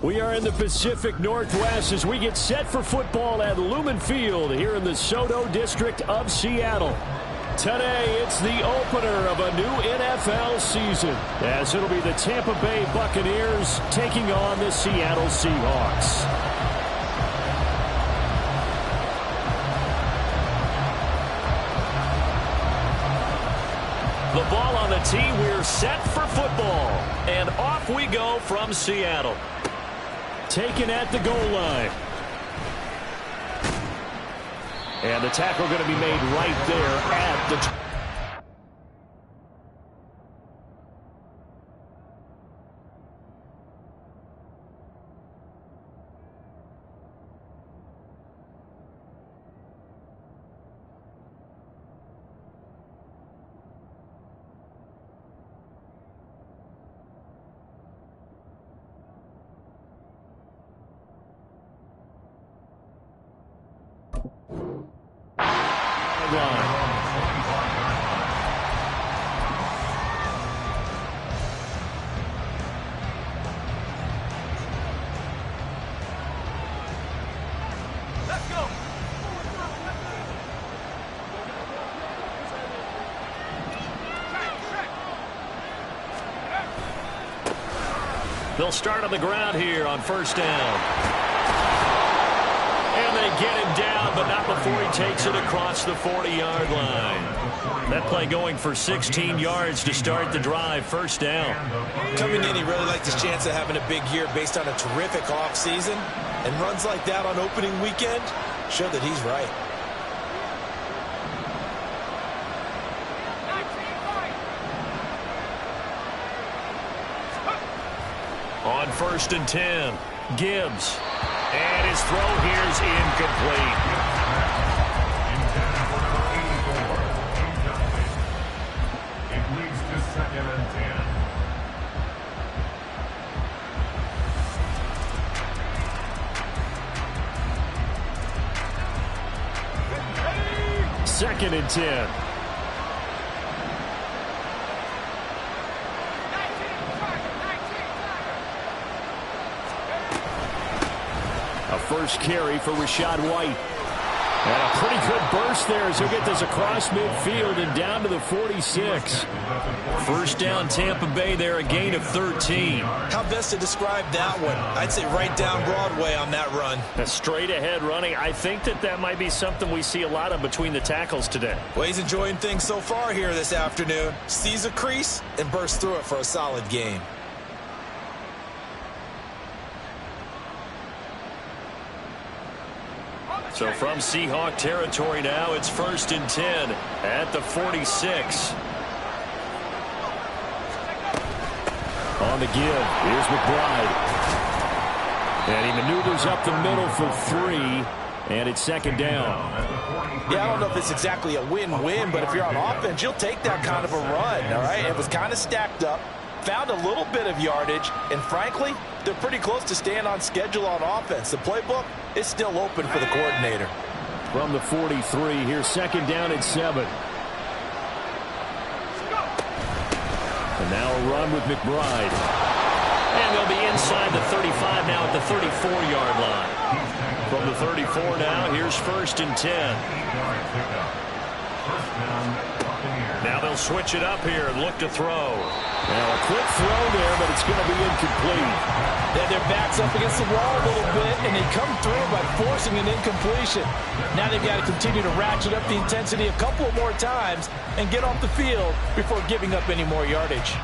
We are in the Pacific Northwest as we get set for football at Lumen Field here in the Soto District of Seattle. Today, it's the opener of a new NFL season, as it'll be the Tampa Bay Buccaneers taking on the Seattle Seahawks. The ball on the tee, we're set for football. And off we go from Seattle. Taken at the goal line. And the tackle going to be made right there at the... They'll start on the ground here on first down. And they get him down, but not before he takes it across the 40-yard line. That play going for 16 yards to start the drive, first down. Coming in, he really liked his chance of having a big year based on a terrific offseason. And runs like that on opening weekend show that he's right. On first and 10, Gibbs. And his throw here's incomplete. It leads to 2nd and 10. Second and 10. First carry for Rachaad White. And a pretty good burst there as he'll get this across midfield and down to the 46. First down Tampa Bay there, a gain of 13. How best to describe that one? I'd say right down Broadway on that run. A straight ahead running. I think that might be something we see a lot of between the tackles today. Well, he's enjoying things so far here this afternoon. Sees a crease and bursts through it for a solid gain. So from Seahawk territory now, it's first and 10 at the 46. On the give, here's McBride. And he maneuvers up the middle for 3, and it's second down. Yeah, I don't know if it's exactly a win-win, but if you're on offense, you'll take that kind of a run, all right? It was kind of stacked up, found a little bit of yardage, and frankly, they're pretty close to staying on schedule on offense. The playbook is still open for the coordinator. From the 43, here's second down at 7. And now a run with McBride. And they'll be inside the 35 now at the 34-yard line. From the 34 now, here's first and 10. Now they'll switch it up here and look to throw. Now a quick throw there, but it's going to be incomplete. Yeah, their back's up against the wall a little bit, and they come through by forcing an incompletion. Now they've got to continue to ratchet up the intensity a couple more times and get off the field before giving up any more yardage.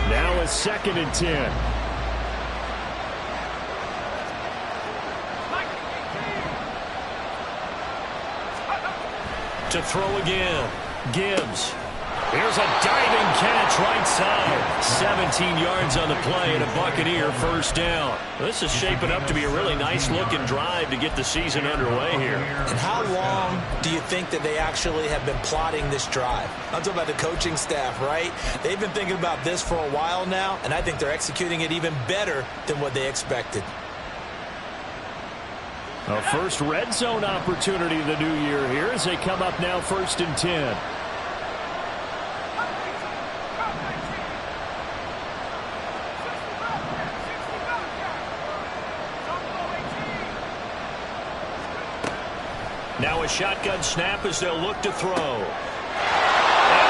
Now a second and 10. To throw again. Gibbs. Here's a diving catch right side. 17 yards on the play and a Buccaneer first down. This is shaping up to be a really nice-looking drive to get the season underway here. And how long do you think that they actually have been plotting this drive? I'm talking about the coaching staff, right? They've been thinking about this for a while now, and I think they're executing it even better than what they expected. A first red zone opportunity of the new year here as they come up now first and 10. Now a shotgun snap as they'll look to throw. And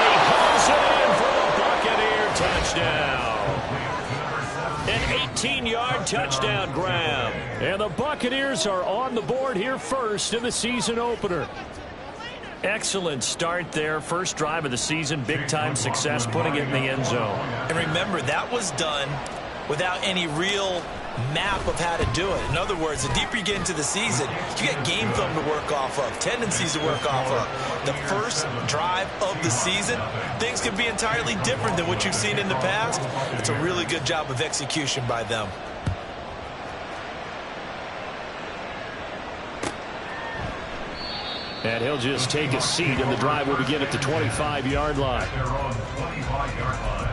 he hauls it in for the Buccaneer touchdown. An 18-yard touchdown grab. And the Buccaneers are on the board here first in the season opener. Excellent start there. First drive of the season. Big-time success putting it in the end zone. And remember, that was done without any real map of how to do it. In other words, the deeper you get into the season, you get game film to work off of, tendencies to work off of. The first drive of the season, things can be entirely different than what you've seen in the past. It's a really good job of execution by them. And he'll just take a seat, and the drive will begin at the 25-yard line. They're on the 25-yard line.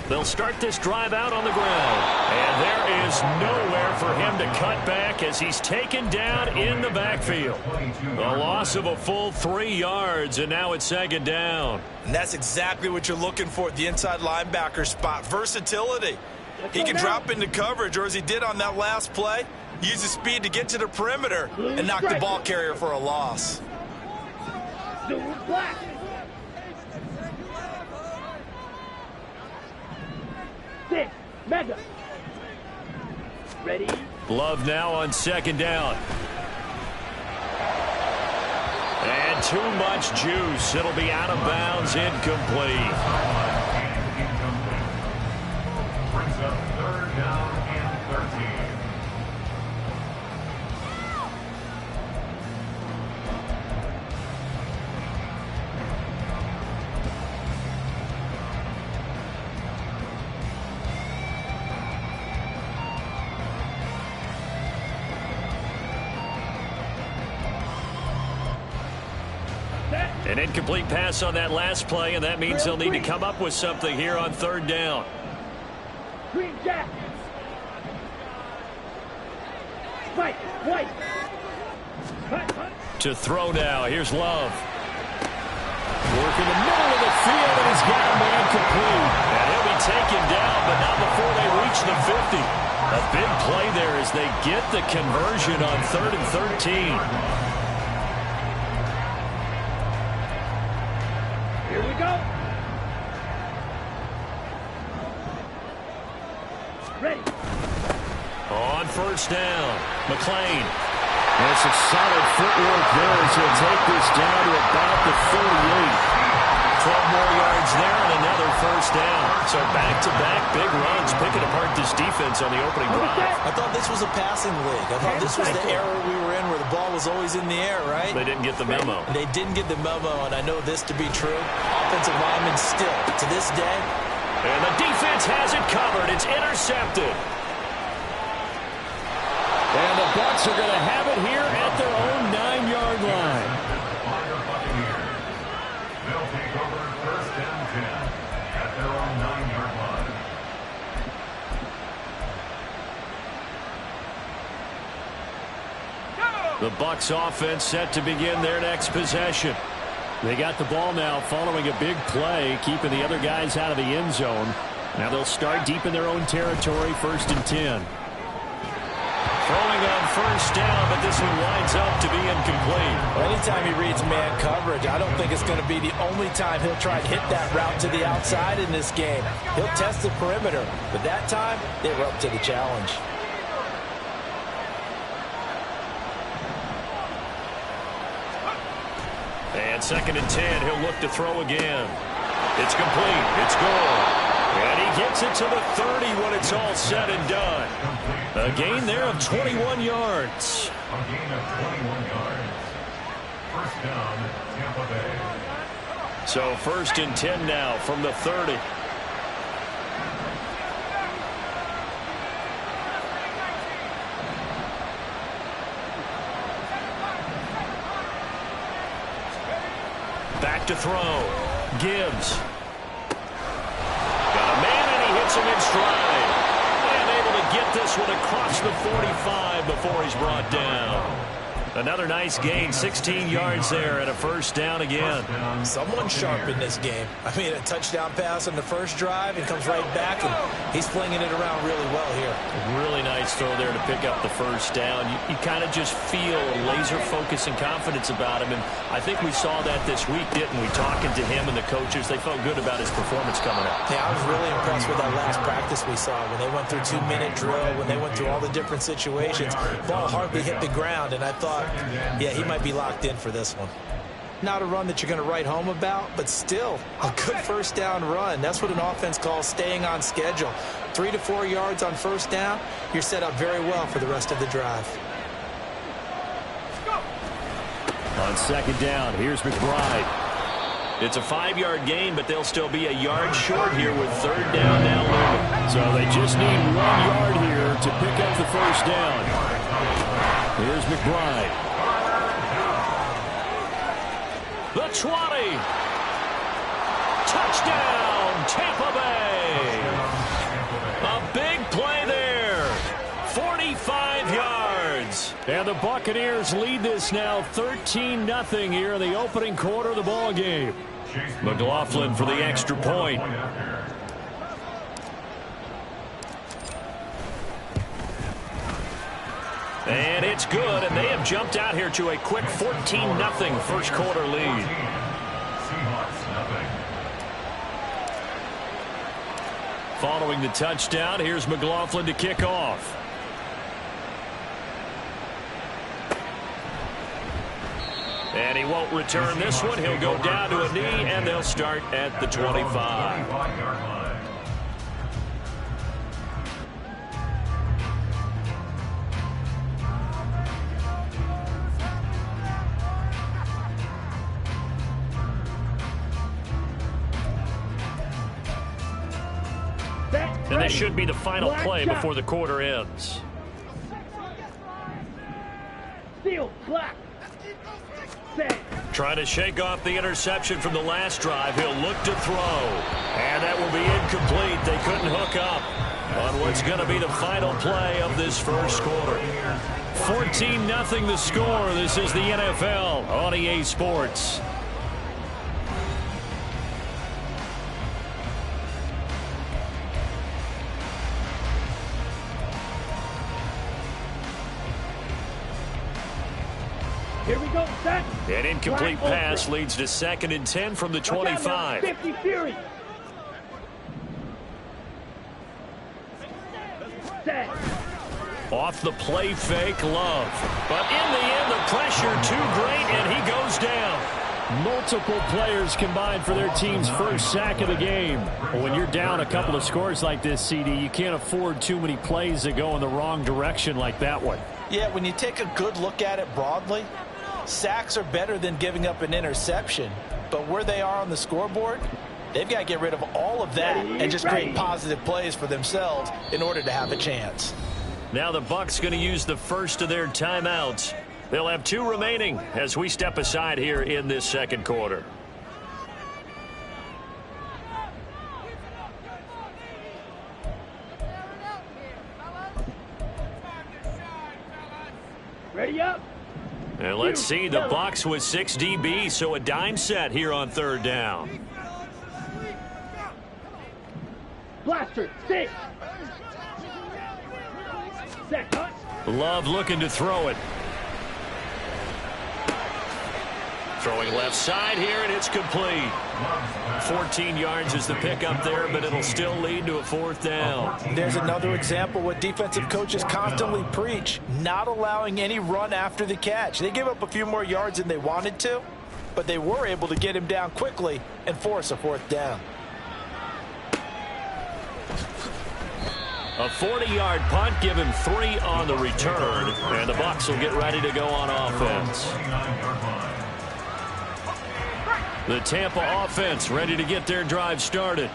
They'll start this drive out on the ground. And there is nowhere for him to cut back as he's taken down in the backfield. The loss of a full 3 yards, and now it's second down. And that's exactly what you're looking for at the inside linebacker spot. Versatility. He can drop into coverage, or as he did on that last play, use his speed to get to the perimeter and knock the ball carrier for a loss. Mega. Ready? Love now on second down. And too much juice. It'll be out of bounds, incomplete. Brings up third down and 13. An incomplete pass on that last play, and that means they'll need to come up with something here on third down. Green Jack. Spike. White. To throw now. Here's Love. Work in the middle of the field, and he's got a man complete. And he'll be taken down, but not before they reach the 50. A big play there as they get the conversion on 3rd and 13. Here we go. Ready. On first down, McLean. There's some solid footwork there as he'll take this down to about the 38. 12 more yards there and another first down. So back-to-back big runs picking apart this defense on the opening drive. I thought this was a passing league. I thought this was the era we were in where the ball was always in the air, right? They didn't get the memo. They didn't get the memo, and I know this to be true. Offensive linemen still, to this day. And the defense has it covered. It's intercepted. And the Bucs are going to have it here at their own 9-yard line. They'll take over first and 10 at their own 9-yard line. The Bucs offense set to begin their next possession. They got the ball now following a big play, keeping the other guys out of the end zone. Now they'll start deep in their own territory, 1st and 10. Throwing on first down, but this one winds up to be incomplete. Well, anytime he reads man coverage, I don't think it's going to be the only time he'll try to hit that route to the outside in this game. He'll test the perimeter, but that time, they were up to the challenge. And 2nd and 10, he'll look to throw again. It's complete. It's goal. And he gets it to the 30 when it's all said and done. A gain there of 21 yards. A gain of 21 yards. First down, Tampa Bay. So 1st and 10 now from the 30. Back to throw. Gibbs. Got a man, and he hits him in stride. And able to get this this one across the 45 before he's brought down. Another nice gain, 16 yards there and a first down again. Someone sharp in this game. I mean, a touchdown pass on the first drive and comes right back, and he's flinging it around really well here. Really nice throw there to pick up the first down. You kind of just feel a laser focus and confidence about him, and I think we saw that this week, didn't we? Talking to him and the coaches, they felt good about his performance coming up. Yeah, I was really impressed with that last practice we saw when they went through 2-minute drill, when they went through all the different situations. Ball hardly hit the ground, and I thought, yeah, he might be locked in for this one. Not a run that you're going to write home about, but still a good first down run. That's what an offense calls staying on schedule. 3 to 4 yards on first down, you're set up very well for the rest of the drive. On second down, here's McBride. It's a 5-yard gain, but they'll still be a yard short here with third down now looming. So they just need 1 yard here to pick up the first down. Here's McBride. The 20. Touchdown, Tampa Bay. A big play there. 45 yards. And the Buccaneers lead this now 13-0 here in the opening quarter of the ball game. McLaughlin for the extra point. And it's good, and they have jumped out here to a quick 14-0 first quarter lead. Following the touchdown, here's McLaughlin to kick off. And he won't return this one. He'll go down to a knee, and they'll start at the 25. And this should be the final play before the quarter ends. Seal, black. Trying to shake off the interception from the last drive. He'll look to throw. And that will be incomplete. They couldn't hook up on what's going to be the final play of this first quarter. 14-0 the score. This is the NFL on EA Sports. Here we go, set. An incomplete pass leads to 2nd and 10 from the 25. 50 Fury. Set. Off the play fake, Love. But in the end, the pressure too great, and he goes down. Multiple players combined for their team's first sack of the game. When you're down a couple of scores like this, CD, you can't afford too many plays that go in the wrong direction like that one. Yeah, when you take a good look at it broadly, sacks are better than giving up an interception. But where they are on the scoreboard, they've got to get rid of all of that and just create positive plays for themselves in order to have a chance. Now the Bucs going to use the first of their timeouts. They'll have 2 remaining as we step aside here in this second quarter. Ready up. And let's see, the Bucs with 6 DB, so a dime set here on third down. Blaster, 6. Set, cut. Love looking to throw it. Throwing left side here, and it's complete. 14 yards is the pickup there, but it'll still lead to a 4th down. There's another example what defensive coaches constantly preach, not allowing any run after the catch. They gave up a few more yards than they wanted to, but they were able to get him down quickly and force a 4th down. A 40-yard punt, give him 3 on the return, and the Bucs will get ready to go on offense. The Tampa offense ready to get their drive started.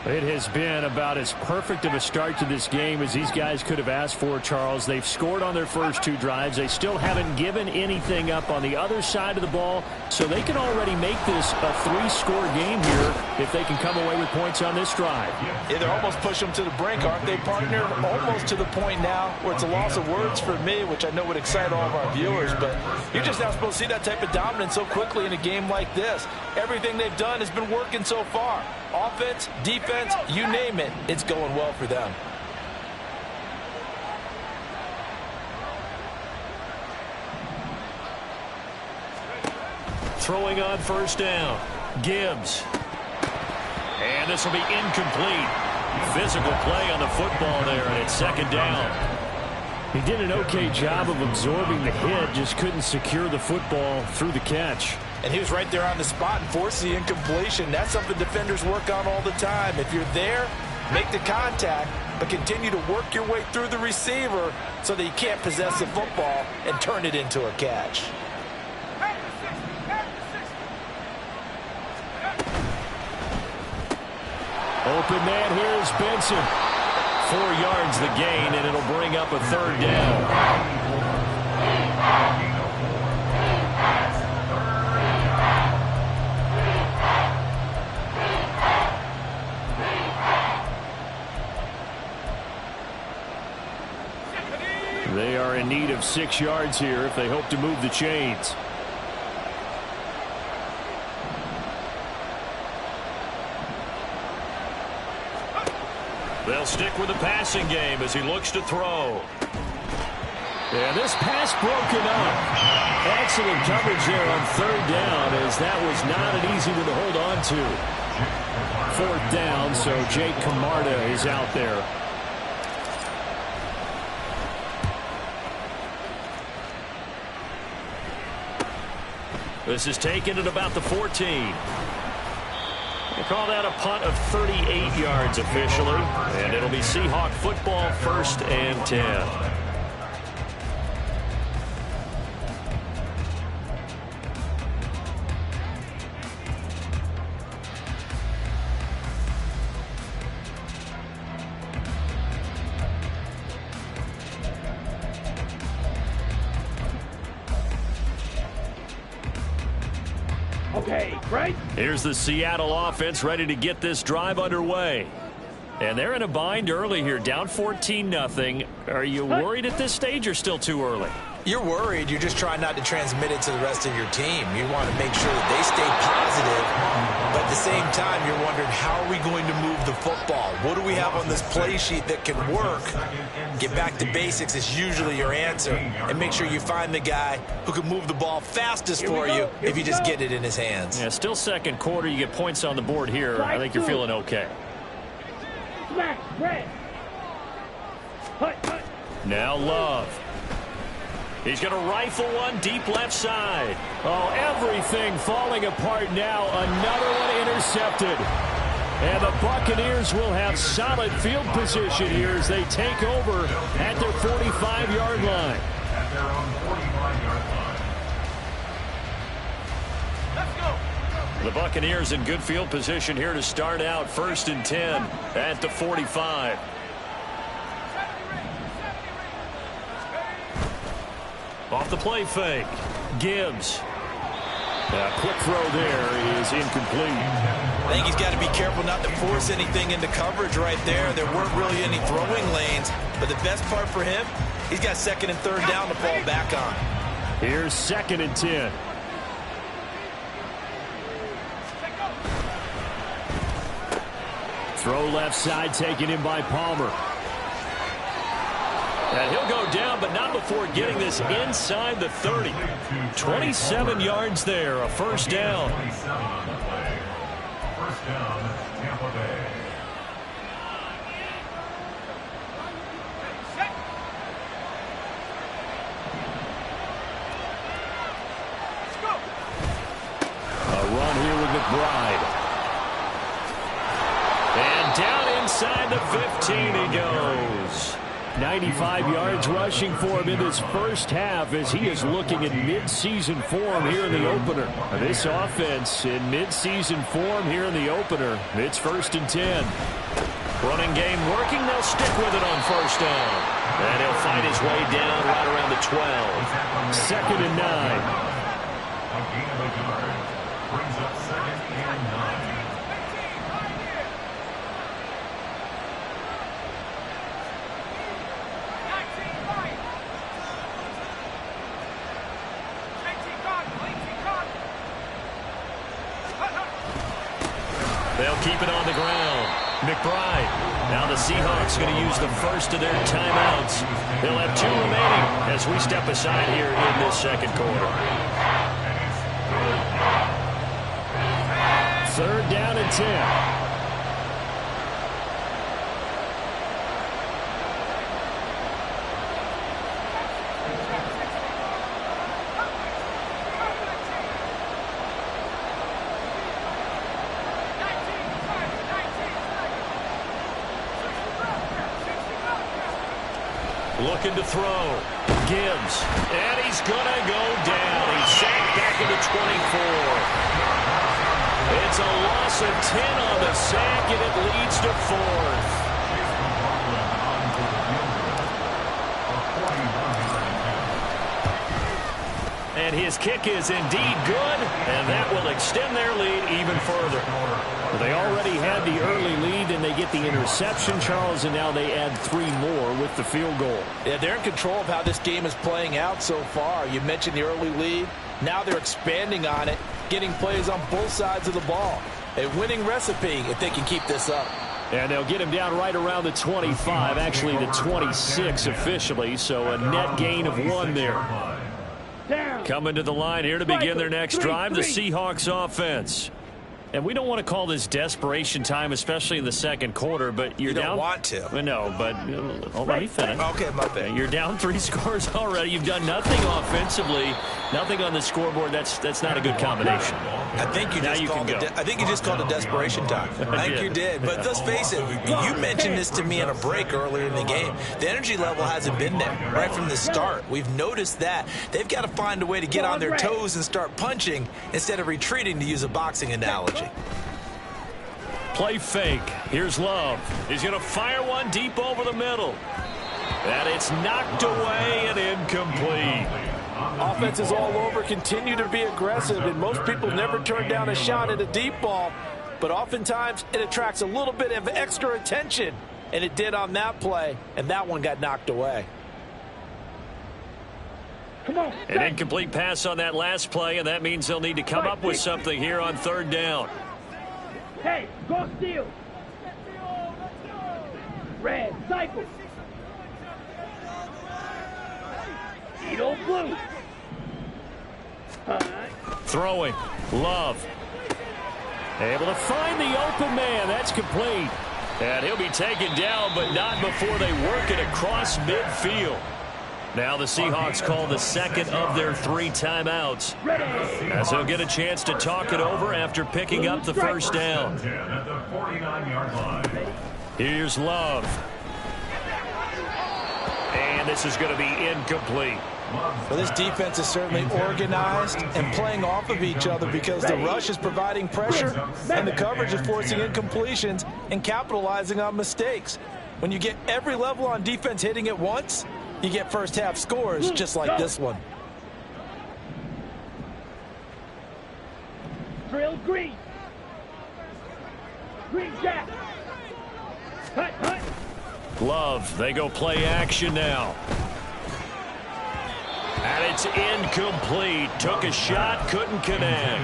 It has been about as perfect of a start to this game as these guys could have asked for, Charles. They've scored on their first 2 drives. They still haven't given anything up on the other side of the ball, so they can already make this a 3-score game here if they can come away with points on this drive. Yeah, they're almost pushing them to the brink, aren't they, partner? Almost to the point now where it's a loss of words for me, which I know would excite all of our viewers, but you're just not supposed to see that type of dominance so quickly in a game like this. Everything they've done has been working so far. Offense, defense, you name it, it's going well for them. Throwing on first down. Gibbs. And this will be incomplete. Physical play on the football there, and it's second down. He did an okay job of absorbing the hit, just couldn't secure the football through the catch. And he was right there on the spot and forced the incompletion. That's something defenders work on all the time. If you're there, make the contact, but continue to work your way through the receiver so that you can't possess the football and turn it into a catch. Open man, here's Benson. 4 yards the gain, and it'll bring up a third down. They are in need of 6 yards here if they hope to move the chains. They'll stick with the passing game as he looks to throw. And this pass broken up. Excellent coverage there on third down, as that was not an easy one to hold on to. 4th down, so Jake Camarda is out there. This is taken at about the 14. They call that a punt of 38 yards officially, and it'll be Seahawk football, 1st and 10. Okay, right? Here's the Seattle offense ready to get this drive underway. And they're in a bind early here, down 14-0. Are you worried at this stage or still too early? You're worried. You're just trying not to transmit it to the rest of your team. You want to make sure that they stay positive, but at the same time, you're wondering, how are we going to move the football? What do we have on this play sheet that can work? Get back to basics is usually your answer, and make sure you find the guy who can move the ball fastest for you if you just get it in his hands. Yeah, still second quarter. You get points on the board here. I think you're feeling okay. Smack, red. Hut. Now Love. He's going to rifle one deep left side. Oh, everything falling apart now. Another one intercepted. And the Buccaneers will have solid field position here as they take over at their 45-yard line. At their own 45-yard line. Let's go. The Buccaneers in good field position here to start out, 1st and 10 at the 45. Off the play fake. Gibbs. A quick throw there is incomplete. I think he's got to be careful not to force anything into coverage right there. There weren't really any throwing lanes, but the best part for him, he's got 2nd and 3rd down to fall back on. Here's 2nd and 10. Throw left side taken in by Palmer. And he'll go down, but not before getting this inside the 30. 27 yards there, a 1st down. 27 on the play. 1st down, Tampa Bay. A run here with McBride. And down inside the 15 he goes. 95 yards rushing for him in this first half as he is looking in mid-season form here in the opener. This offense in mid-season form here in the opener. It's 1st and 10. Running game working. They'll stick with it on first down. And he'll fight his way down right around the 12. 2nd and 9. A gain of a yard brings up 2nd and 9. They'll keep it on the ground. McBride. Now the Seahawks going to use the first of their timeouts. They'll have 2 remaining as we step aside here in this second quarter. 3rd down and 10. Looking to throw. Gibbs. And he's going to go down. He's sacked back into 24. It's a loss of 10 on the sack, and it leads to 4th. And his kick is indeed good, and that will extend their lead even further. They already had the early lead, and they get the interception, Charles, and now they add 3 more with the field goal. Yeah, they're in control of how this game is playing out so far. You mentioned the early lead. Now they're expanding on it, getting plays on both sides of the ball. A winning recipe if they can keep this up. And they'll get him down right around the 25, actually the 26 officially, so a net gain of 1 there. Coming to the line here to begin their next drive, the Seahawks offense. And we don't want to call this desperation time, especially in the second quarter, but you're down. You don't want to. No, but let me finish. Okay, my bad. You're down 3 scores already. You've done nothing offensively, nothing on the scoreboard. That's not a good combination. I think you just called it desperation time. I think you did. But let's face it, you mentioned this to me in a break earlier in the game. The energy level hasn't been there right from the start. We've noticed that. They've got to find a way to get on their toes and start punching instead of retreating, to use a boxing analogy. Play fake. Here's Love. He's going to fire one deep over the middle. And it's knocked away and incomplete. Offenses all over continue to be aggressive, and most people never turn down a shot at a deep ball. But oftentimes it attracts a little bit of extra attention, and it did on that play, and that one got knocked away. Come on. An incomplete pass on that last play, and that means they'll need to come up with something here on 3rd down. Hey, go steal. Red, cycle. Eagle blue. Throwing. Love. Able to find the open man. That's complete. And he'll be taken down, but not before they work it across midfield. Now the Seahawks call the second of their 3 timeouts, as they'll get a chance to talk it over after picking up the first down. Here's Love. And this is going to be incomplete. Well, this defense is certainly organized and playing off of each other because the rush is providing pressure and the coverage is forcing incompletions and capitalizing on mistakes. When you get every level on defense hitting at once, you get first half scores just like this one. Drill green. Green jack. Hut, hut. Love, they go play action now. And it's incomplete. Took a shot, couldn't connect.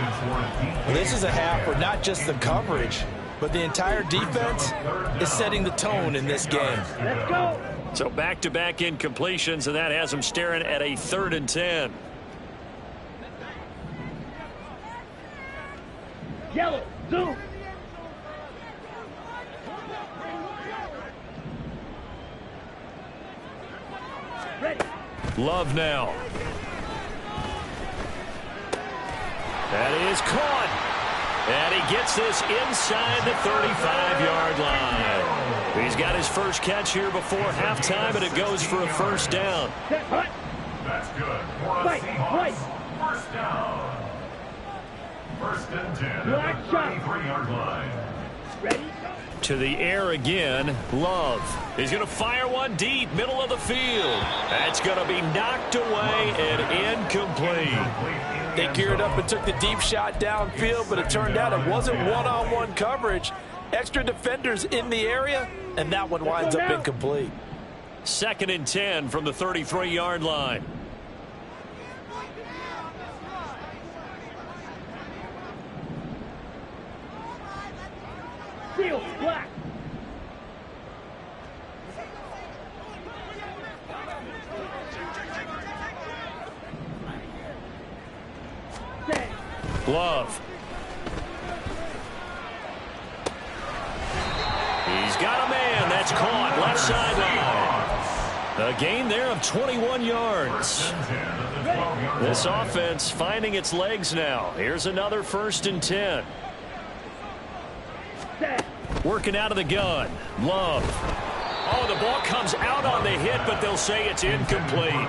Well, this is a half where not just the coverage, but the entire defense is setting the tone in this game. Let's go. So back-to-back incompletions, and that has them staring at a 3rd and 10. Yellow, zoom. Ready. Love now. That is caught. And he gets this inside the 35-yard line. He's got his first catch here before halftime, and it goes for a first down. Set, hut. That's good for a Right, Seahawks right. first down. First and 10 Black at the shot. 33-yard line. Ready? To the air again, Love. He's going to fire one deep, middle of the field. That's going to be knocked away and incomplete. They geared up and took the deep shot downfield, but it turned out it wasn't one-on-one coverage. Extra defenders in the area, and that one winds up incomplete. 2nd and 10 from the 33-yard line. Seal, black. Set. Love. He's got a man. That's caught. Left sideline. A gain there of 21 yards. This offense finding its legs now. Here's another 1st and 10. Set. Working out of the gun. Love. Oh, the ball comes out on the hit, but they'll say it's incomplete.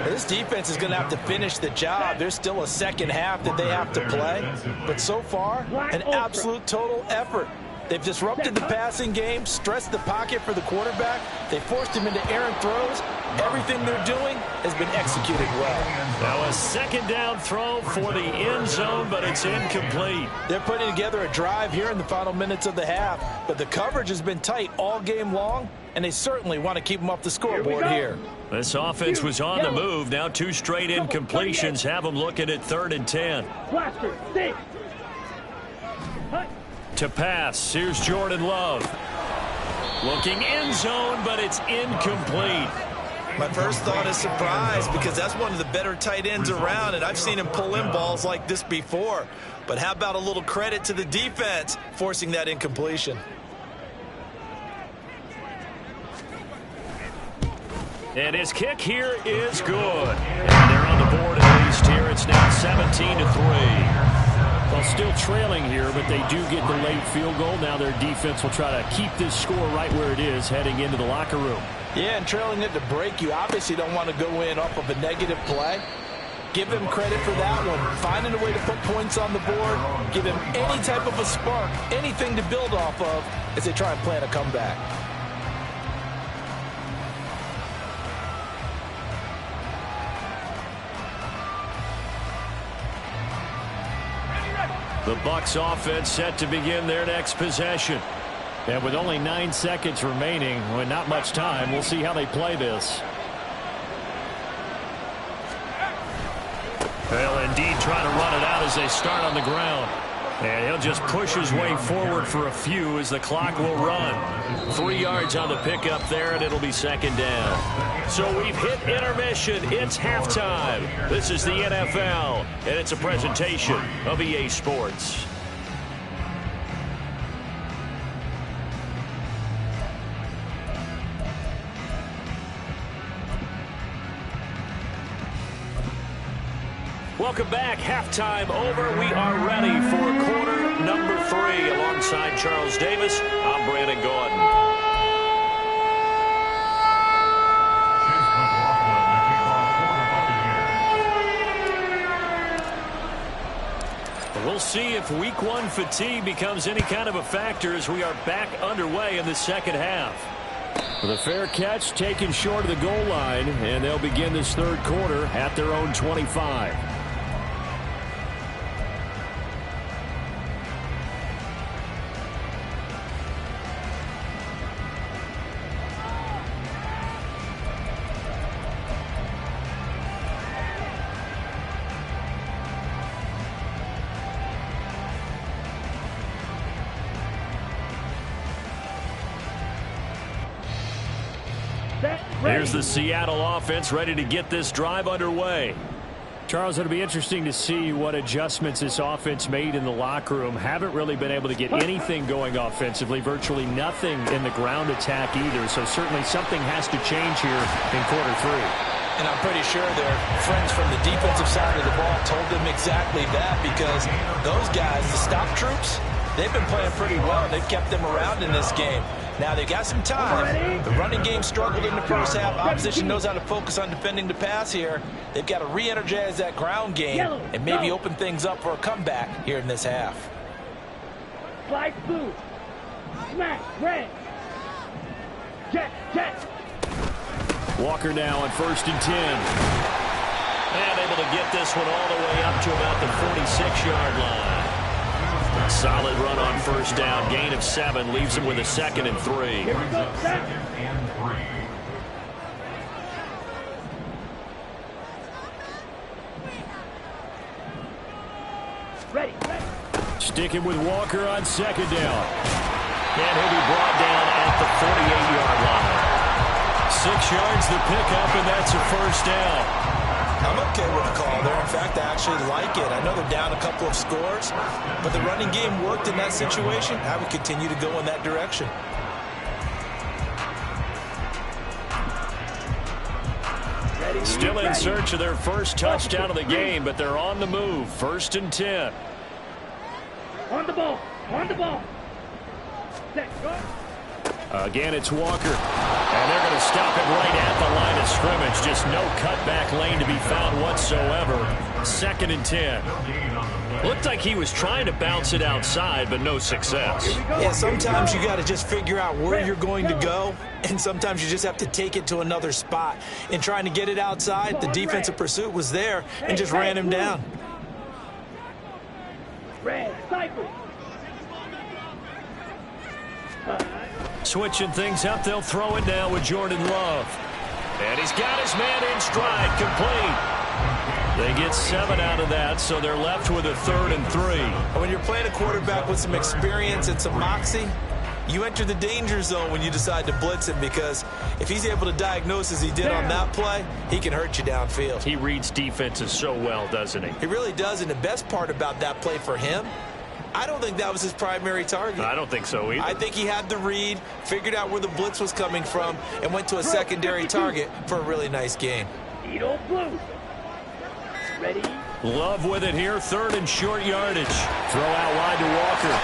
This defense is going to have to finish the job. There's still a second half that they have to play. But so far, an absolute total effort. They've disrupted the passing game, stressed the pocket for the quarterback. They forced him into errant throws. Everything they're doing has been executed well. Now a 2nd down throw for the end zone, but it's incomplete. They're putting together a drive here in the final minutes of the half, but the coverage has been tight all game long, and they certainly want to keep them off the scoreboard here. This offense was on the move. Now 2 straight incompletions have them looking at 3rd and 10. Blaster, stay. Hut. To pass, here's Jordan Love. Looking end zone, but it's incomplete. My first thought is surprise, because that's one of the better tight ends around, and I've seen him pull in balls like this before. But how about a little credit to the defense forcing that incompletion? And his kick here is good. And they're on the board at least here. It's now 17-3. Well, still trailing here, but they do get the late field goal. Now their defense will try to keep this score right where it is heading into the locker room. Yeah, and trailing it to break, you obviously don't want to go in off of a negative play. Give them credit for that one. Finding a way to put points on the board. Give them any type of a spark, anything to build off of as they try and plan a comeback. The Bucs offense set to begin their next possession. And with only 9 seconds remaining, with not much time, we'll see how they play this. They'll indeed try to run it out as they start on the ground. And he'll just push his way forward for a few as the clock will run. 3 yards on the pickup there, and it'll be 2nd down. So we've hit intermission. It's halftime. This is the NFL, and it's a presentation of EA Sports. Welcome back. Halftime over. We are ready for quarter number 3. Alongside Charles Davis, I'm Brandon Gordon. We'll see if week 1 fatigue becomes any kind of a factor as we are back underway in the second half. With a fair catch taken short of the goal line, and they'll begin this third quarter at their own 25. Here's the Seattle offense ready to get this drive underway. Charles, it'll be interesting to see what adjustments this offense made in the locker room. Haven't really been able to get anything going offensively, virtually nothing in the ground attack either. So certainly something has to change here in quarter 3. And I'm pretty sure their friends from the defensive side of the ball told them exactly that, because those guys, the stop troops, they've been playing pretty well. They've kept them around in this game. Now, they got some time. The running game struggled in the first half. Opposition knows how to focus on defending the pass here. They've got to re-energize that ground game and maybe open things up for a comeback here in this half. Slide blue. Smack. Red. Jet. Walker now on 1st and 10. And able to get this one all the way up to about the 46-yard line. Solid run on 1st down. Gain of 7 leaves him with a 2nd and 3. Here we go, set. And 3. Ready. Sticking with Walker on 2nd down. And he'll be brought down at the 48-yard line. 6 yards the pickup, and that's a 1st down. I'm okay with the call there. In fact, I actually like it. I know they're down a couple of scores, but the running game worked in that situation. I would continue to go in that direction. Still in search of their first touchdown of the game, but they're on the move. 1st and 10. On the ball. Set. Go. Again, it's Walker. And they're going to stop it right at the line of scrimmage. Just no cutback lane to be found whatsoever. 2nd and 10. Looked like he was trying to bounce it outside, but no success. Yeah, sometimes you got to just figure out where you're going to go, and sometimes you just have to take it to another spot. In trying to get it outside, the defensive pursuit was there and just ran him down. Red. Cycle. Switching things up, they'll throw it now with Jordan Love. And he's got his man in stride, complete. They get 7 out of that, so they're left with a 3rd and 3. When you're playing a quarterback with some experience and some moxie, you enter the danger zone when you decide to blitz him, because if he's able to diagnose as he did on that play, he can hurt you downfield. He reads defenses so well, doesn't he? He really does, and the best part about that play for him, I don't think that was his primary target. I don't think so either. I think he had the read, figured out where the blitz was coming from, and went to a secondary target for a really nice gain. Eagle blue. Ready. Love with it here, 3rd and short yardage. Throw out wide to Walker.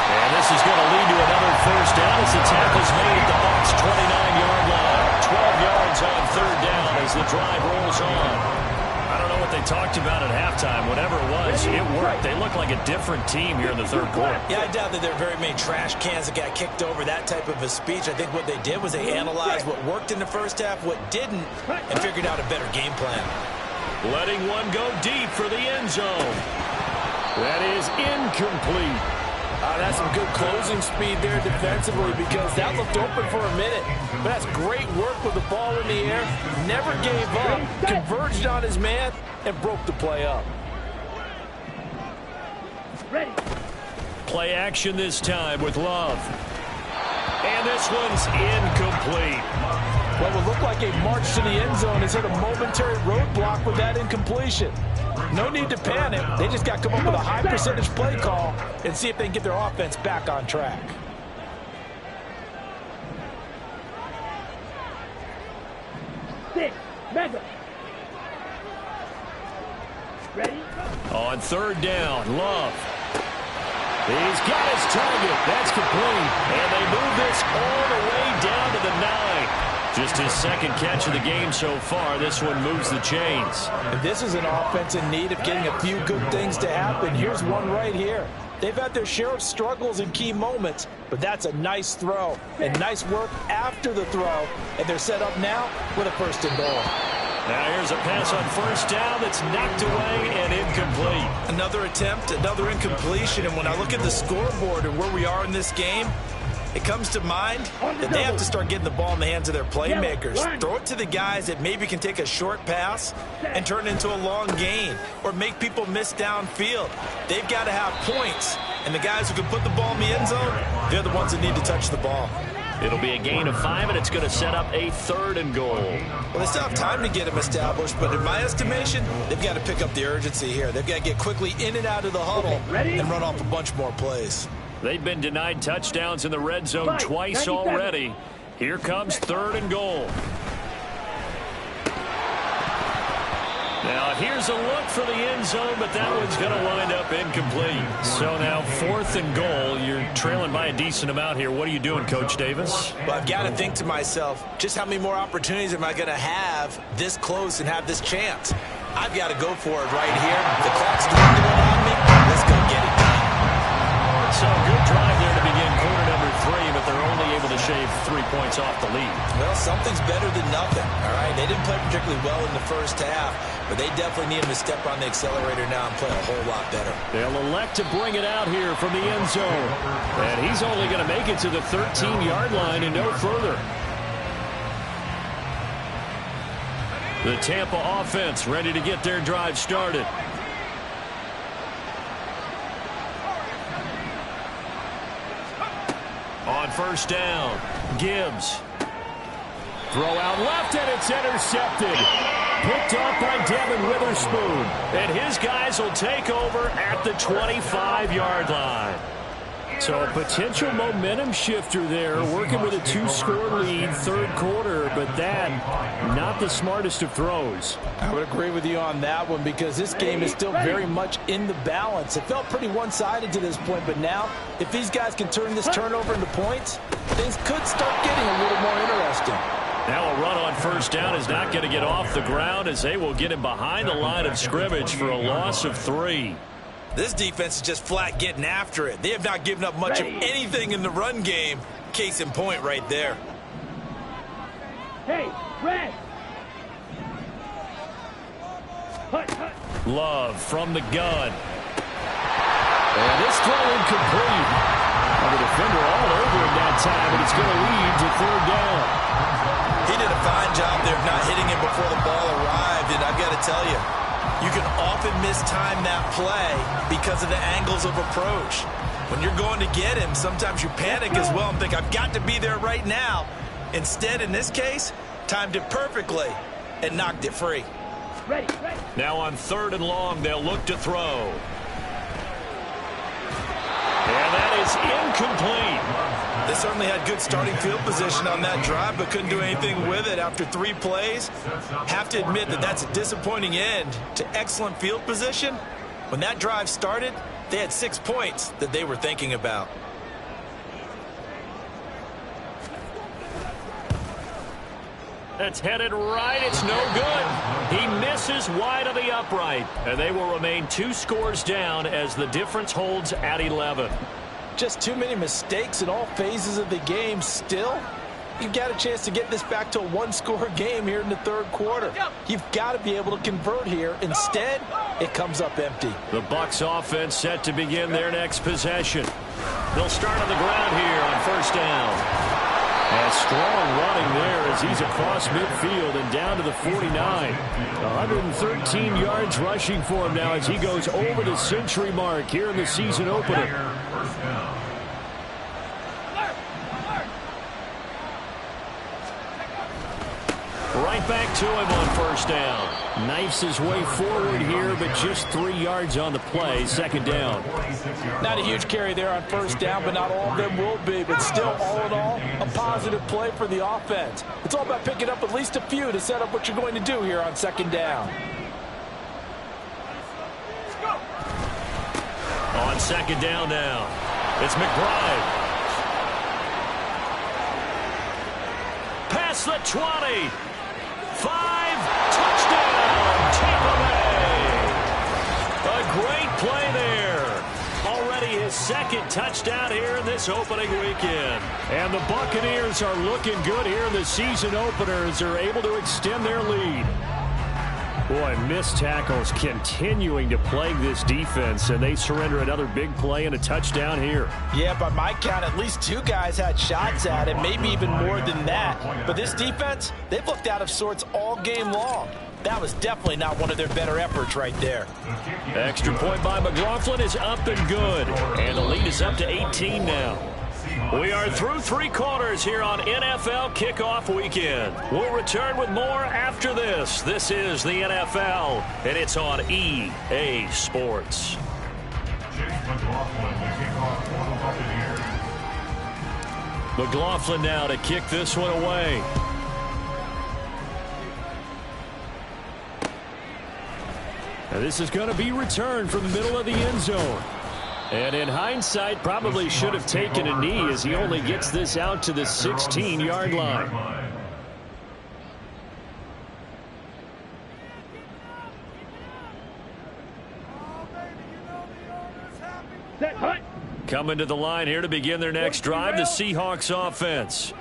And this is going to lead to another 1st down as the tackle's made at the Bucs' 29-yard line. 12 yards on 3rd down as the drive rolls on. I don't know what they talked about at halftime. Whatever it was, it worked. They look like a different team here in the 3rd quarter. Yeah, I doubt that there are very many trash cans that got kicked over, that type of a speech. I think what they did was they analyzed what worked in the first half, what didn't, and figured out a better game plan. Letting one go deep for the end zone. That is incomplete. That's some good closing speed there defensively, because that looked open for a minute. But that's great work with the ball in the air. Never gave up, converged on his man, and broke the play up. Ready. Play action this time with Love. And this one's incomplete. What would look like a march to the end zone has hit a momentary roadblock with that incompletion. No need to panic. They just got to come up with a high percentage play call and see if they can get their offense back on track. Six. Mega. Ready. On 3rd down, Love. He's got his target. That's complete. And they move this all the way down to the 9. Just his 2nd catch of the game so far. This one moves the chains. And this is an offense in need of getting a few good things to happen. Here's one right here. They've had their share of struggles in key moments, but that's a nice throw. And nice work after the throw. And they're set up now with a 1st and goal. Now here's a pass on 1st down that's knocked away and incomplete. Another attempt, another incompletion. And when I look at the scoreboard and where we are in this game, it comes to mind that they have to start getting the ball in the hands of their playmakers. Throw it to the guys that maybe can take a short pass and turn it into a long gain or make people miss downfield. They've got to have points, and the guys who can put the ball in the end zone, they're the ones that need to touch the ball. It'll be a gain of 5, and it's going to set up a 3rd and goal. Well, they still have time to get them established, but in my estimation, they've got to pick up the urgency here. They've got to get quickly in and out of the huddle and run off a bunch more plays. They've been denied touchdowns in the red zone twice already. Here comes 3rd and goal. Now here's a look for the end zone, but that one's going to wind up incomplete. So now 4th and goal. You're trailing by a decent amount here. What are you doing, Coach Davis? Well, I've got to think to myself, just how many more opportunities am I going to have this close and have this chance? I've got to go for it right here. The clock's dwindling on me. Let's go get it done. So good drive there to begin quarter number 3, but they're only able to shave 3 points off the lead. Well, something's better than nothing, all right? They didn't play particularly well in the first half, but they definitely need him to step on the accelerator now and play a whole lot better. They'll elect to bring it out here from the end zone. And he's only going to make it to the 13-yard line and no further. The Tampa offense ready to get their drive started. On first down, Gibbs. Throw out left, and it's intercepted. Picked off by Devin Witherspoon. And his guys will take over at the 25-yard line. So a potential momentum shifter there, working with a 2-score lead, third quarter, but that, not the smartest of throws. I would agree with you on that one because this game is still very much in the balance. It felt pretty one-sided to this point, but now, if these guys can turn this turnover into points, things could start getting a little more interesting. Now a run on first down is not going to get off the ground as they will get him behind the line of scrimmage for a loss of 3. This defense is just flat getting after it. They have not given up much of anything in the run game. Case in point right there. Hey, Red! Hut, hut. Love from the gun. And this throw incomplete. And the defender all over him that time, and it's going to lead to third down. He did a fine job there of not hitting him before the ball arrived, and I've got to tell you, you can often mistime that play because of the angles of approach. When you're going to get him, sometimes you panic as well and think, I've got to be there right now. Instead, in this case, timed it perfectly and knocked it free. Ready, ready. Now on 3rd and long, they'll look to throw. And that is incomplete. They certainly had good starting field position on that drive, but couldn't do anything with it after 3 plays. Have to admit that that's a disappointing end to excellent field position. When that drive started, they had 6 points that they were thinking about. That's headed right. It's no good. He misses wide of the upright. And they will remain 2 scores down as the difference holds at 11. Just too many mistakes in all phases of the game. Still, you've got a chance to get this back to a 1-score game here in the third quarter. You've got to be able to convert here. Instead, it comes up empty. The Bucs offense set to begin their next possession. They'll start on the ground here on first down. And strong running there as he's across midfield and down to the 49. 113 yards rushing for him now as he goes over the century mark here in the season opener. Right back to him on first down. Knifes his way forward here, but just 3 yards on the play. Second down. Not a huge carry there on first down, but not all of them will be. But still, all in all, a positive play for the offense. It's all about picking up at least a few to set up what you're going to do here on second down. On second down now, it's McBride. Past the 20. 5, touchdown, Tampa Bay. A great play there. Already his second touchdown here in this opening weekend. And the Buccaneers are looking good here in the season opener as they're able to extend their lead. Boy, missed tackles continuing to plague this defense, and they surrender another big play and a touchdown here. Yeah, by my count, at least 2 guys had shots at it, maybe even more than that. But this defense, they've looked out of sorts all game long. That was definitely not one of their better efforts right there. Extra point by McLaughlin is up and good, and the lead is up to 18 now. We are through 3 quarters here on NFL Kickoff Weekend. We'll return with more after this. This is the NFL, and it's on EA Sports. McLaughlin now to kick this one away. And this is going to be returned from the middle of the end zone. And in hindsight, probably should have taken a knee as he only gets this out to the 16-yard line. Coming to the line here to begin their next drive, the Seahawks offense.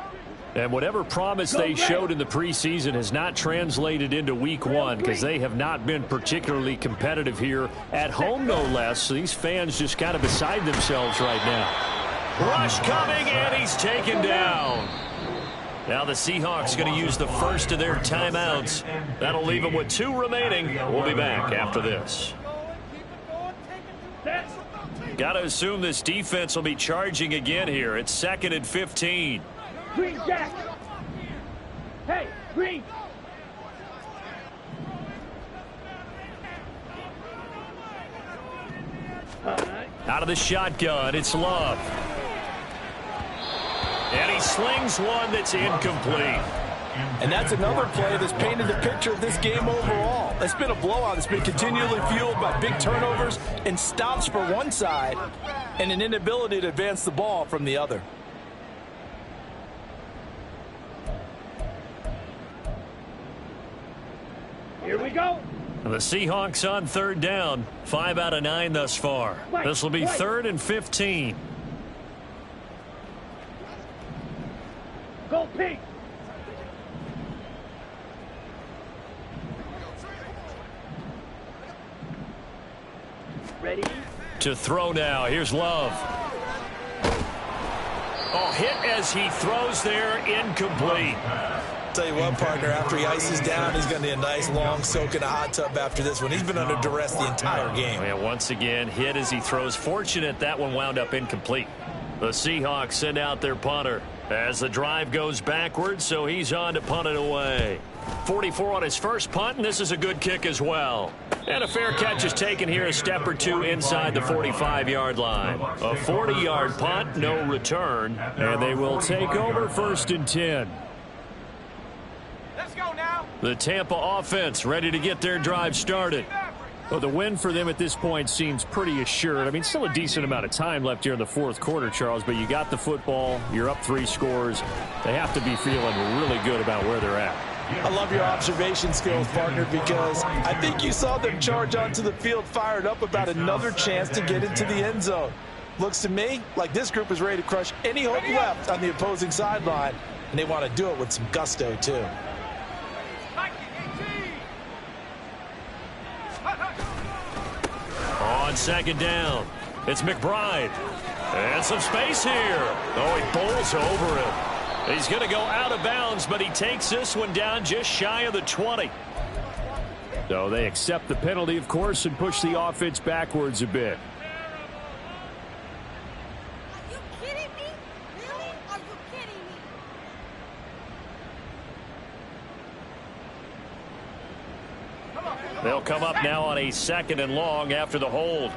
And whatever promise they showed in the preseason has not translated into week one because they have not been particularly competitive here at home, no less. So these fans just kind of beside themselves right now. Rush coming, and he's taken down. Now the Seahawks going to use the first of their timeouts. That'll leave them with 2 remaining. We'll be back after this. Got to assume this defense will be charging again here. It's 2nd and 15. Green Jack. Hey, Green. Out of the shotgun, it's Love. And he slings one that's incomplete. And that's another play that's painted the picture of this game overall. It's been a blowout. It's been continually fueled by big turnovers and stops for one side and an inability to advance the ball from the other. Here we go. The Seahawks on 3rd down. 5 out of 9 thus far. This will be 3rd and 15. Go Pig. Ready? To throw now. Here's Love. Oh, hit as he throws there. Incomplete. Tell you what, partner, after he ices down, he's going to need a nice long soak in a hot tub after this one. He's been under duress the entire game. And once again, hit as he throws. Fortunate that one wound up incomplete. The Seahawks send out their punter as the drive goes backwards, so he's on to punt it away. 44 on his first punt, and this is a good kick as well. And a fair catch is taken here, a step or two inside the 45-yard line. A 40-yard punt, no return, and they will take over 1st and 10. Let's go now. The Tampa offense ready to get their drive started. Well, the win for them at this point seems pretty assured. I mean, still a decent amount of time left here in the 4th quarter, Charles, but you got the football. You're up 3 scores. They have to be feeling really good about where they're at. I love your observation skills, partner, because I think you saw them charge onto the field fired up about another chance to get into the end zone. Looks to me like this group is ready to crush any hope left on the opposing sideline, and they want to do it with some gusto, too. On 2nd down, it's McBride. And some space here. Oh, he bowls over it. He's going to go out of bounds, but he takes this one down just shy of the 20. So they accept the penalty, of course, and push the offense backwards a bit. Are you kidding me? Really? Are you kidding me? They'll come up now on a 2nd and long after the hold.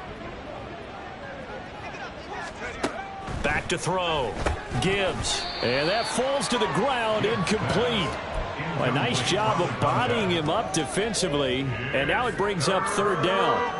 Back to throw. Gibbs. And that falls to the ground, incomplete. A nice job of bodying him up defensively. And now it brings up 3rd down.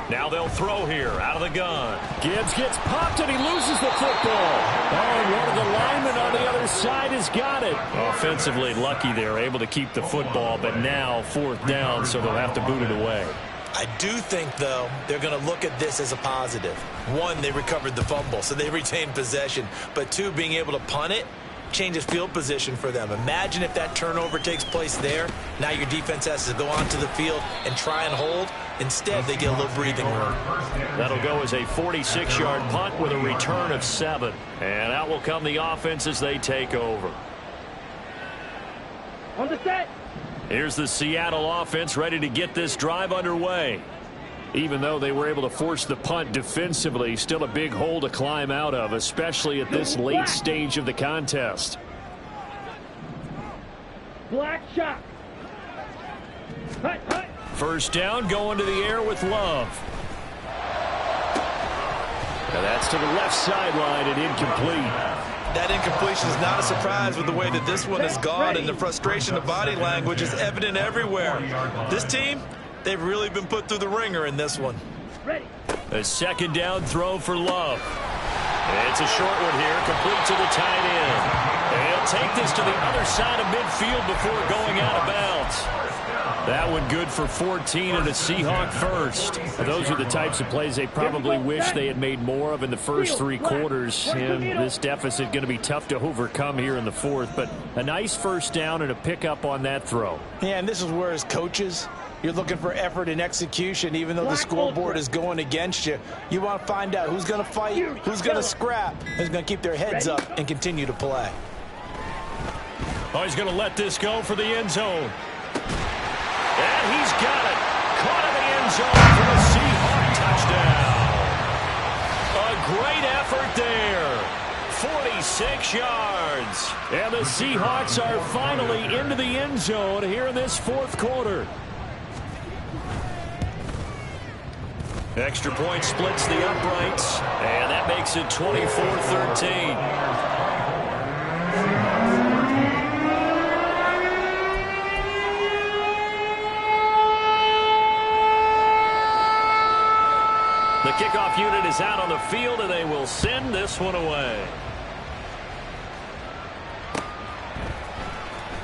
Now they'll throw here out of the gun. Gibbs gets popped and he loses the football. Oh, and one of the linemen on the other side has got it. Offensively lucky they're able to keep the football, but now 4th down, so they'll have to boot it away. I do think, though, they're going to look at this as a positive. 1, they recovered the fumble, so they retained possession. But 2, being able to punt it changes field position for them. Imagine if that turnover takes place there. Now your defense has to go onto the field and try and hold. Instead, they get a little breathing room. That'll go as a 46-yard punt with a return of 7. And out will come the offense as they take over. On the set. Here's the Seattle offense ready to get this drive underway. Even though they were able to force the punt defensively, still a big hole to climb out of, especially at this late stage of the contest. Black shot. Hut, hut. 1st down, going to the air with Love. Now that's to the left sideline and incomplete. That incompletion is not a surprise with the way that this one has gone, and the frustration of body language is evident everywhere. This team, they've really been put through the ringer in this one. A second down throw for Love. It's a short one here, complete to the tight end. He'll take this to the other side of midfield before going out of bounds. That one good for 14 and a Seahawk first. Those are the types of plays they probably wish they had made more of in the first 3 quarters. And this deficit going to be tough to overcome here in the fourth. But a nice first down and a pickup on that throw. Yeah, and this is where as coaches, you're looking for effort and execution, even though the scoreboard is going against you. You want to find out who's going to fight, who's going to scrap, who's going to keep their heads up and continue to play. Oh, he's going to let this go for the end zone. And he's got it. Caught in the end zone for the Seahawk touchdown. A great effort there. 46 yards. And the Seahawks are finally into the end zone here in this fourth quarter. Extra point splits the uprights, and that makes it 24-13. The kickoff unit is out on the field, and they will send this one away.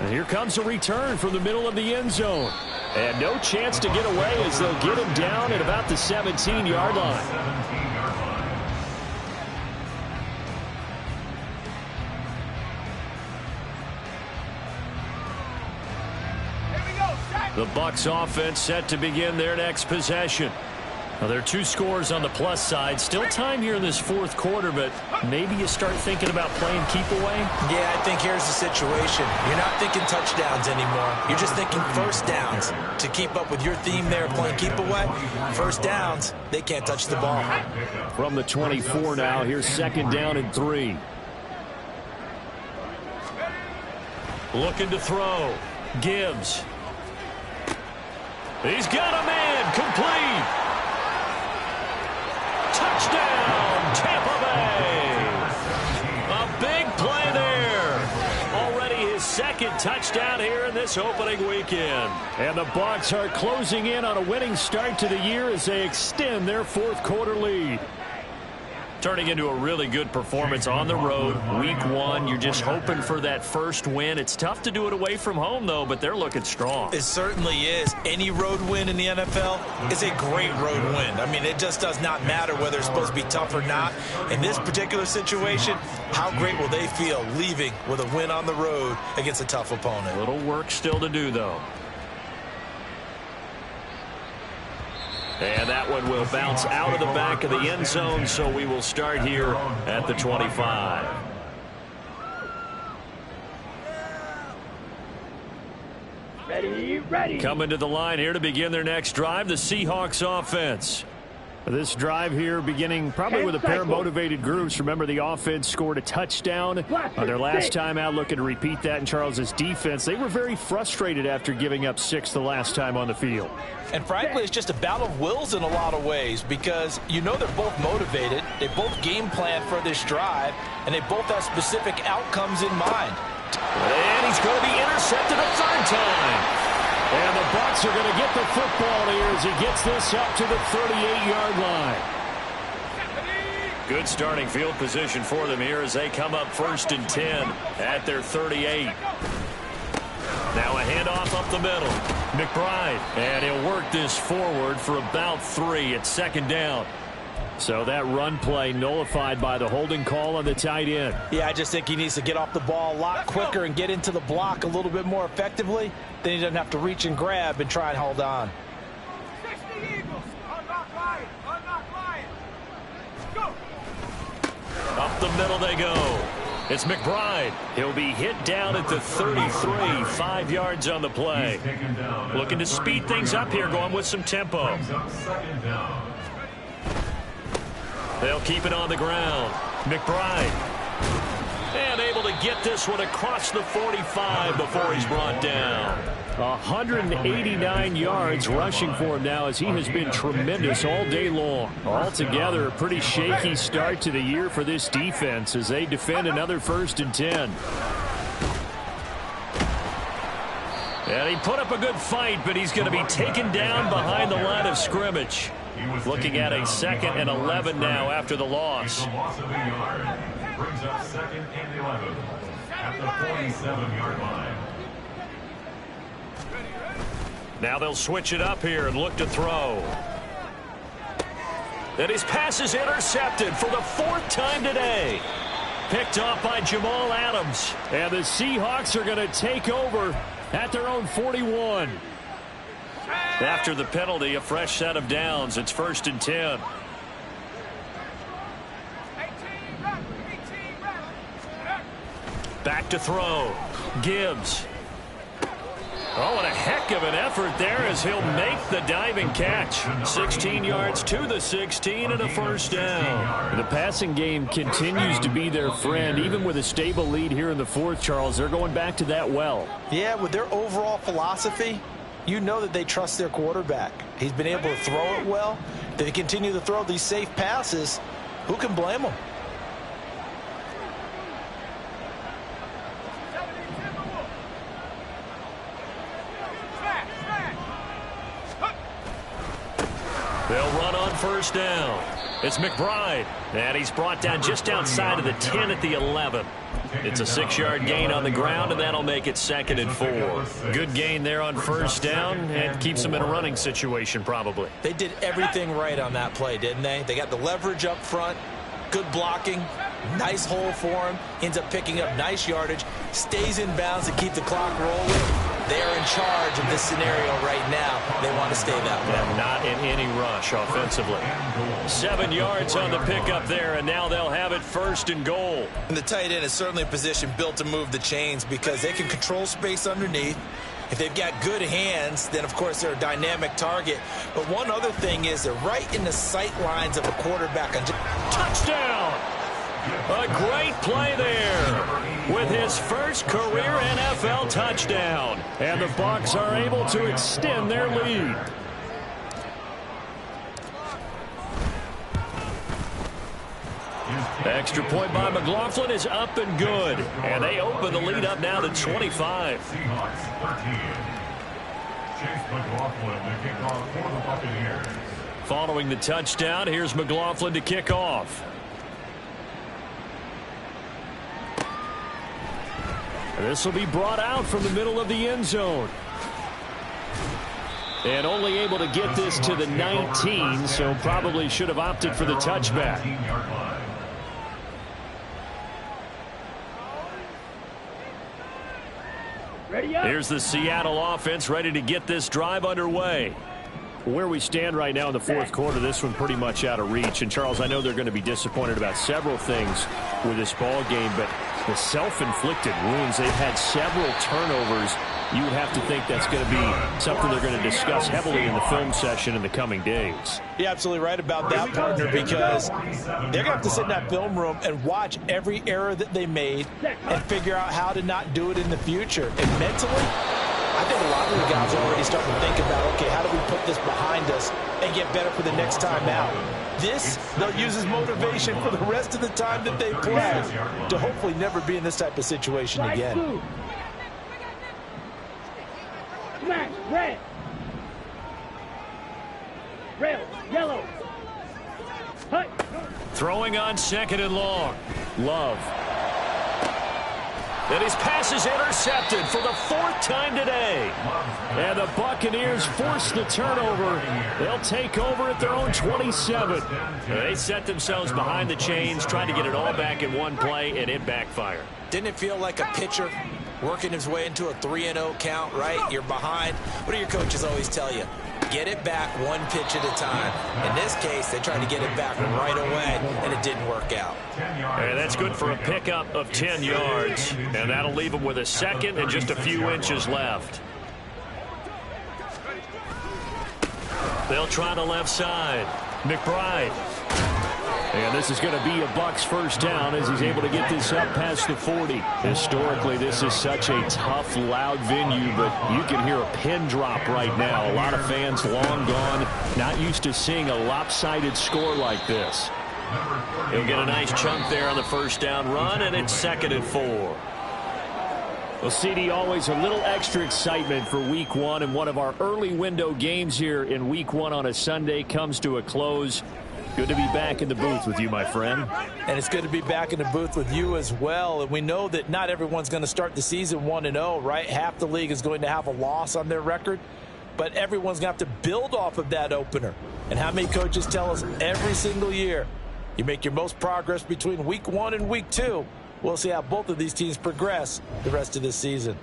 And here comes a return from the middle of the end zone. And no chance to get away as they'll get him down at about the 17-yard line. The Bucs offense set to begin their next possession. Now, there are 2 scores on the plus side. Still time here in this fourth quarter, but maybe you start thinking about playing keep away? Yeah, I think here's the situation. You're not thinking touchdowns anymore. You're just thinking first downs. To keep up with your theme there, playing keep away, first downs, they can't touch the ball. From the 24 now, here's second down and 3. Looking to throw. Gibbs. He's got a man. Complete. Touchdown, Tampa Bay. A big play there. Already his second touchdown here in this opening weekend. And the Bucs are closing in on a winning start to the year as they extend their fourth quarter lead. Turning into a really good performance on the road. Week 1, you're just hoping for that first win. It's tough to do it away from home, though, but they're looking strong. It certainly is. Any road win in the NFL is a great road win. I mean, it just does not matter whether it's supposed to be tough or not. In this particular situation, how great will they feel leaving with a win on the road against a tough opponent? A little work still to do, though. And that one will bounce out of the back of the end zone, so we will start here at the 25. Ready. Coming to the line here to begin their next drive, the Seahawks offense. This drive here beginning probably with a pair of motivated groups. Remember, the offense scored a touchdown on their last time out, looking to repeat that in Charles's defense. They were very frustrated after giving up 6 the last time on the field. And frankly, it's just a battle of wills in a lot of ways because you know they're both motivated. They both game plan for this drive, and they both have specific outcomes in mind. And he's going to be intercepted a third time. And the Bucs are going to get the football here as he gets this up to the 38-yard line. Good starting field position for them here as they come up 1st and 10 at their 38. Now a handoff up the middle. McBride, and he'll work this forward for about 3 at second down. So that run play nullified by the holding call on the tight end. Yeah, I just think he needs to get off the ball a lot quicker and get into the block a little bit more effectively. Then he doesn't have to reach and grab and try and hold on. 60 Eagles. Unlock line. Go. Up the middle they go. It's McBride. He'll be hit down at the 33, 5 yards on the play. Looking to speed things up here, going with some tempo. They'll keep it on the ground. McBride. And able to get this one across the 45 before he's brought down. 189 yards rushing for him now, as he has been tremendous all day long. Altogether, a pretty shaky start to the year for this defense as they defend another 1st and 10. And he put up a good fight, but he's going to be taken down behind the line of scrimmage. Looking at a 2nd and 11 now after the loss. The loss of a yard brings up 2nd and 11 at the 47-yard line. Now they'll switch it up here and look to throw. And his pass is intercepted for the 4th time today. Picked off by Jamal Adams. And the Seahawks are going to take over at their own 41. After the penalty, a fresh set of downs. It's 1st and 10. Back to throw. Gibbs. Oh, and a heck of an effort there as he'll make the diving catch. 16 yards to the 16 and a 1st down. The passing game continues to be their friend. Even with a stable lead here in the 4th, Charles, they're going back to that well. Yeah, with their overall philosophy, you know that they trust their quarterback. He's been able to throw it well. They continue to throw these safe passes. Who can blame them? They'll run on 1st down. It's McBride, and he's brought down just outside of the 10 at the 11. It's a 6-yard gain on the ground, and that'll make it 2nd and 4. Good gain there on 1st down, and keeps them in a running situation probably. They did everything right on that play, didn't they? They got the leverage up front, good blocking, nice hole for him, ends up picking up nice yardage, stays in bounds to keep the clock rolling. They're in charge of this scenario right now. They want to stay that way. And not in any rush offensively. 7 yards on the pickup there, and now they'll have it 1st and goal. And the tight end is certainly a position built to move the chains because they can control space underneath. If they've got good hands, then, of course, they're a dynamic target. But one other thing is they're right in the sight lines of a quarterback. Touchdown! A great play there with his first career NFL touchdown. And the Bucs are able to extend their lead. Extra point by McLaughlin is up and good. And they open the lead up now to 25. Seahawks 13. Chase McLaughlin to kick off for the Buccaneers. Following the touchdown, here's McLaughlin to kick off. This will be brought out from the middle of the end zone. And only able to get this to the 19, so probably should have opted for the touchback. Here's the Seattle offense ready to get this drive underway. Where we stand right now in the 4th quarter, this one pretty much out of reach. And, Charles, I know they're going to be disappointed about several things with this ball game, but the self-inflicted wounds, they've had several turnovers. You would have to think that's going to be something they're going to discuss heavily in the film session in the coming days. You're absolutely right about that, partner, because they're going to have to sit in that film room and watch every error that they made and figure out how to not do it in the future. And mentally, I think a lot of the guys are already starting to think about, okay, how do we put this behind us and get better for the next time out? This, they'll use as motivation for the rest of the time that they play to hopefully never be in this type of situation again. Come on, red. Red, yellow. Hut. Throwing on 2nd and long. Love. And his pass is intercepted for the 4th time today. And the Buccaneers force the turnover. They'll take over at their own 27. They set themselves behind the chains, trying to get it all back in one play, and it backfired. Didn't it feel like a pitcher working his way into a 3-0 count, right? You're behind. What do your coaches always tell you? Get it back one pitch at a time. In this case, they tried to get it back right away, and it didn't work out. And that's good for a pickup of 10 yards. And that'll leave them with a 2nd and just a few inches left. They'll try the left side. McBride. And this is going to be a Bucs first down as he's able to get this up past the 40. Historically, this is such a tough, loud venue, but you can hear a pin drop right now. A lot of fans long gone, not used to seeing a lopsided score like this. He'll get a nice chunk there on the first down run, and it's 2nd and 4. Well, CD, always a little extra excitement for Week 1, and one of our early window games here in Week 1 on a Sunday comes to a close. Good to be back in the booth with you, my friend. And it's good to be back in the booth with you as well. And we know that not everyone's going to start the season 1-0, right? Half the league is going to have a loss on their record, but everyone's going to have to build off of that opener. And how many coaches tell us every single year, you make your most progress between Week 1 and Week 2. We'll see how both of these teams progress the rest of this season.